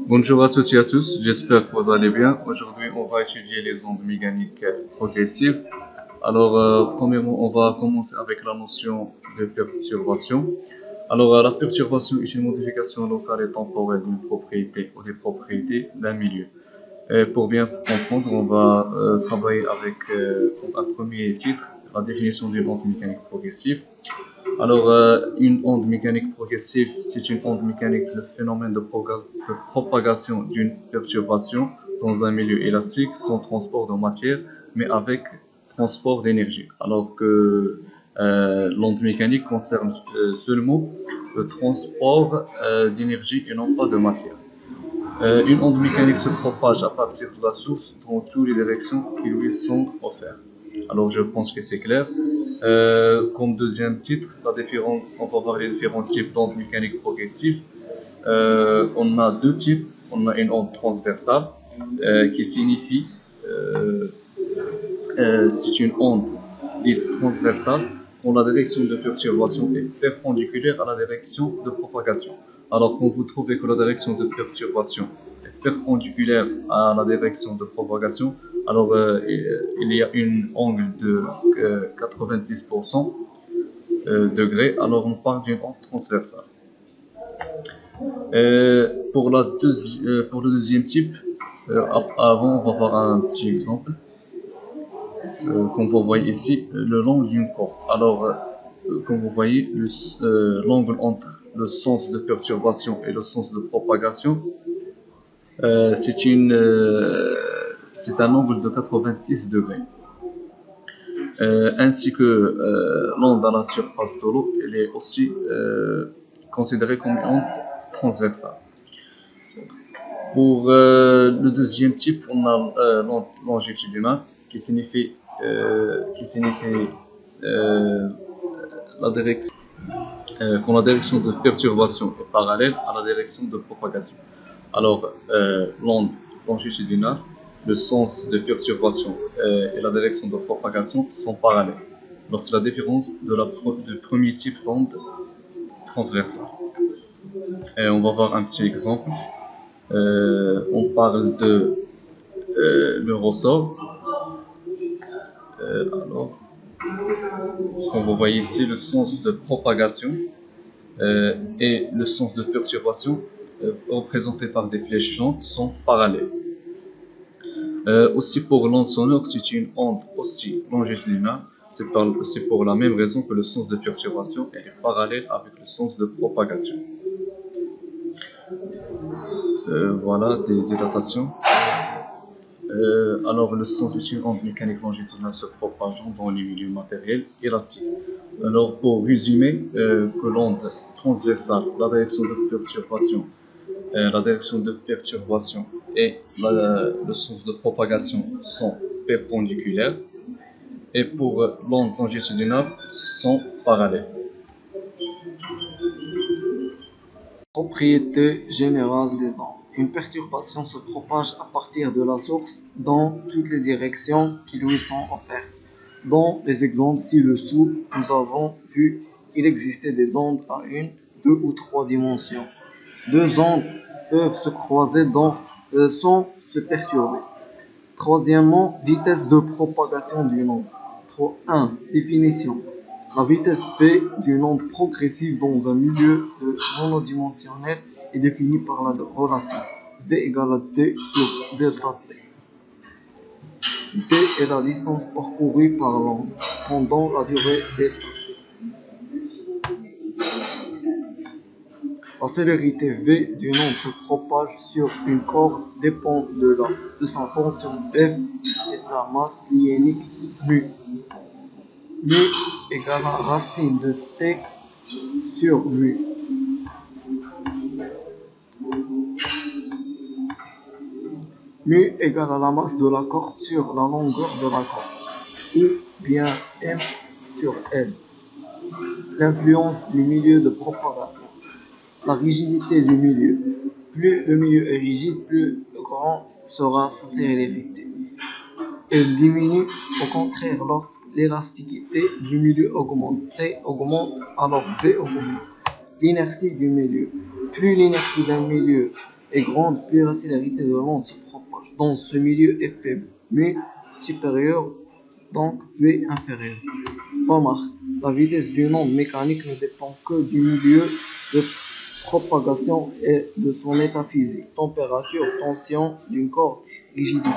Bonjour à toutes et à tous, j'espère que vous allez bien. Aujourd'hui, on va étudier les ondes mécaniques progressives. Alors, premièrement, on va commencer avec la notion de perturbation. Alors, la perturbation est une modification locale et temporaire d'une propriété ou des propriétés d'un milieu. Et pour bien comprendre, on va travailler avec comme un premier titre la définition d'une onde mécanique progressive. Alors, une onde mécanique progressive, c'est une onde mécanique, le phénomène de propagation d'une perturbation dans un milieu élastique sans transport de matière, mais avec transport d'énergie. Alors que l'onde mécanique concerne seulement le transport d'énergie et non pas de matière. Une onde mécanique se propage à partir de la source dans toutes les directions qui lui sont offertes. Alors je pense que c'est clair. Comme deuxième titre, on va voir les différents types d'ondes mécaniques progressives. On a deux types. On a une onde transversale qui signifie c'est une onde dite transversale dont la direction de perturbation est perpendiculaire à la direction de propagation. Alors quand vous trouvez que la direction de perturbation est perpendiculaire à la direction de propagation, alors il y a une angle de 90% degrés, alors on parle d'une onde transversale. Pour le deuxième type, avant on va voir un petit exemple. Comme vous voyez ici, le long d'une corde. Alors, comme vous voyez, l'angle entre le sens de perturbation et le sens de propagation, euh, c'est une, euh, c'est un angle de 90 degrés. Ainsi que l'onde à la surface de l'eau, elle est aussi considérée comme une onde transversale. Pour le deuxième type, on a l'onde longitudinale qui signifie la direction, quand la direction de perturbation est parallèle à la direction de propagation. Alors, l'onde longitudinale, le sens de perturbation et la direction de propagation sont parallèles. Alors, c'est la différence du premier type d'onde transversale. Et on va voir un petit exemple. On parle de le ressort. Alors, comme vous voyez ici, le sens de propagation et le sens de perturbation représentés par des flèches jauntes sont parallèles. Aussi pour l'onde sonore, c'est une onde aussi longitudinale. C'est pour la même raison que le sens de perturbation est parallèle avec le sens de propagation. Voilà des datations. Alors, le sens est une onde mécanique longitudinale se propageant dans les milieux matériels élastiques. Alors, pour résumer, que l'onde transversale, la direction de perturbation et le sens de propagation sont perpendiculaires, et pour l'onde longitudinale sont parallèles. Propriété générale des ondes. Une perturbation se propage à partir de la source dans toutes les directions qui lui sont offertes. Dans les exemples ci-dessous, nous avons vu qu'il existait des ondes à une, deux ou trois dimensions. Deux ondes peuvent se croiser sans se perturber. Troisièmement, vitesse de propagation d'une onde. 1. Définition. La vitesse p d'une onde progressive dans un milieu monodimensionnel est définie par la relation v égale à t sur delta t. D est la distance parcourue par l'onde pendant la durée delta t. La célérité v d'une onde se propage sur une corde dépend de sa tension F et sa masse ionique mu. Mu égale à racine de t sur mu. Mu égale à la masse de la corde sur la longueur de la corde, ou bien M sur L. L'influence du milieu de propagation. La rigidité du milieu. Plus le milieu est rigide, plus grand sera sa célérité. Elle diminue au contraire lorsque l'élasticité du milieu augmente. T augmente, alors V augmente. L'inertie du milieu. Plus l'inertie d'un milieu est grande, plus la célérité de l'onde se propage dans ce milieu est faible, mais supérieure, donc V inférieur. Remarque, la vitesse d'une onde mécanique ne dépend que du milieu de propagation et de son état physique, température, tension d'une corde, rigidité.